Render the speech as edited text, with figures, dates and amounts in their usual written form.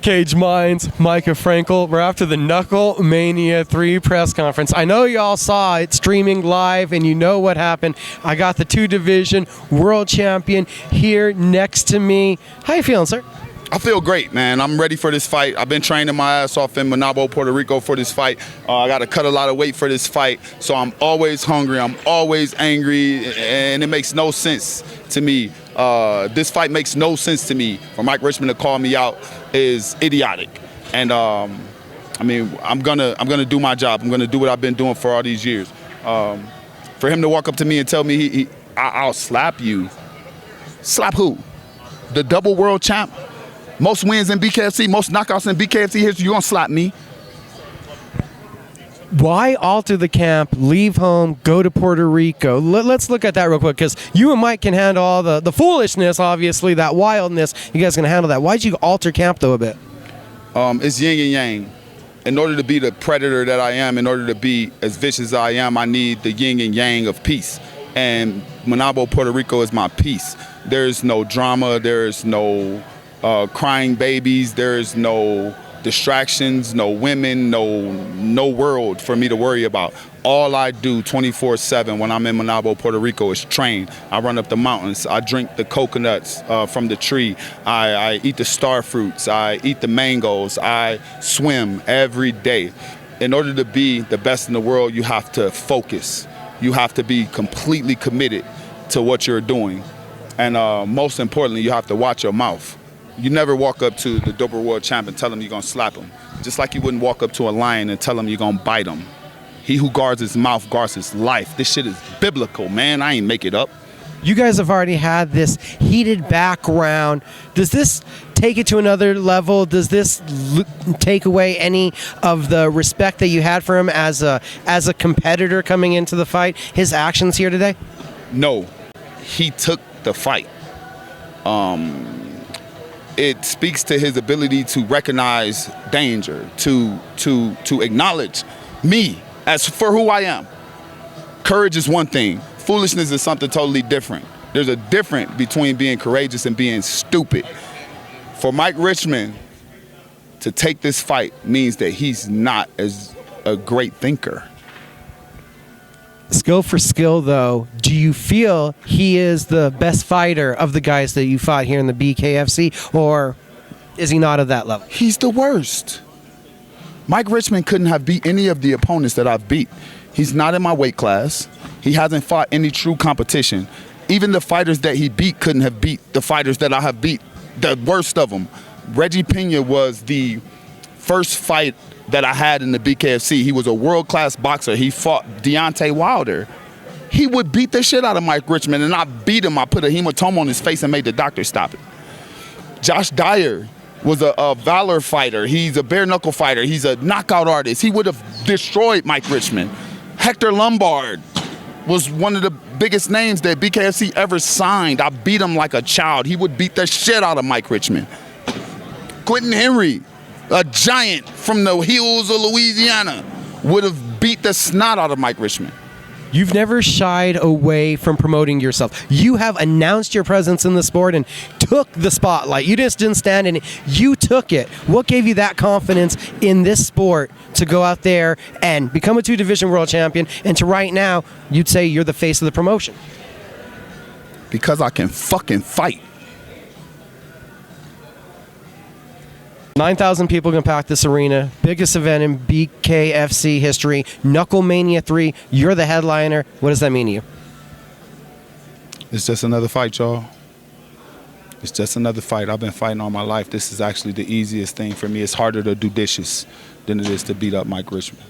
Cage Minds, Mike Frankel. We're after the Knucklemania 3 press conference. I know y'all saw it streaming live, and you know what happened. I got the 2-division world champion here next to me. How you feeling, sir? I feel great, man. I'm ready for this fight. I've been training my ass off in Munabo, Puerto Rico for this fight. I got to cut a lot of weight for this fight, so I'm always hungry. I'm always angry, and it makes no sense to me. This fight makes no sense to me. For Mike Richman to call me out is idiotic. And I mean, I'm gonna do my job. I'm gonna do what I've been doing for all these years. For him to walk up to me and tell me I'll slap you. Slap who? The double world champ? Most wins in BKFC, most knockouts in BKFC history, you gonna slap me? Why alter the camp, leave home, go to Puerto Rico? Let's look at that real quick, because you and Mike can handle all the foolishness, obviously, that wildness. You guys can handle that. Why'd you alter camp, though, a bit? It's yin and yang. In order to be the predator that I am, in order to be as vicious as I am, I need the yin and yang of peace. And Munabo, Puerto Rico is my peace. There's no drama. There's no crying babies. There's no distractions, no women, no world for me to worry about. All I do 24/7 when I'm in Munabo, Puerto Rico is train. I run up the mountains. I drink the coconuts from the tree. I eat the star fruits. I eat the mangoes. I swim every day. In order to be the best in the world, you have to focus. You have to be completely committed to what you're doing. And most importantly, you have to watch your mouth. You never walk up to the double world champ and tell him you're going to slap him. Just like you wouldn't walk up to a lion and tell him you're going to bite him. He who guards his mouth guards his life. This shit is biblical, man. I ain't make it up. You guys have already had this heated background. Does this take it to another level? Does this take away any of the respect that you had for him as a competitor coming into the fight? His actions here today? No. He took the fight. It speaks to his ability to recognize danger, to acknowledge me as for who I am. Courage is one thing. Foolishness is something totally different. There's a difference between being courageous and being stupid. For Mike Richman to take this fight means that he's not as a great thinker. Skill for skill, though, do you feel he is the best fighter of the guys that you fought here in the BKFC, or is he not at that level? He's the worst. Mike Richman couldn't have beat any of the opponents that I've beat. He's not in my weight class. He hasn't fought any true competition. Even the fighters that he beat couldn't have beat the fighters that I have beat, the worst of them. Reggie Pena was the first fight that I had in the BKFC. He was a world-class boxer. He fought Deontay Wilder. He would beat the shit out of Mike Richman, and I beat him. I put a hematoma on his face and made the doctor stop it. Josh Dyer was a valor fighter. He's a bare-knuckle fighter. He's a knockout artist. He would have destroyed Mike Richman. Hector Lombard was one of the biggest names that BKFC ever signed. I beat him like a child. He would beat the shit out of Mike Richman. Quentin Henry, a giant from the hills of Louisiana, would have beat the snot out of Mike Richman. You've never shied away from promoting yourself. You have announced your presence in the sport and took the spotlight. You just didn't stand in it. You took it. What gave you that confidence in this sport to go out there and become a 2-division world champion, and to right now, you'd say you're the face of the promotion? Because I can fucking fight. 9,000 people can pack this arena. Biggest event in BKFC history. Knucklemania 3. You're the headliner. What does that mean to you? It's just another fight, y'all. It's just another fight. I've been fighting all my life. This is actually the easiest thing for me. It's harder to do dishes than it is to beat up Mike Richman.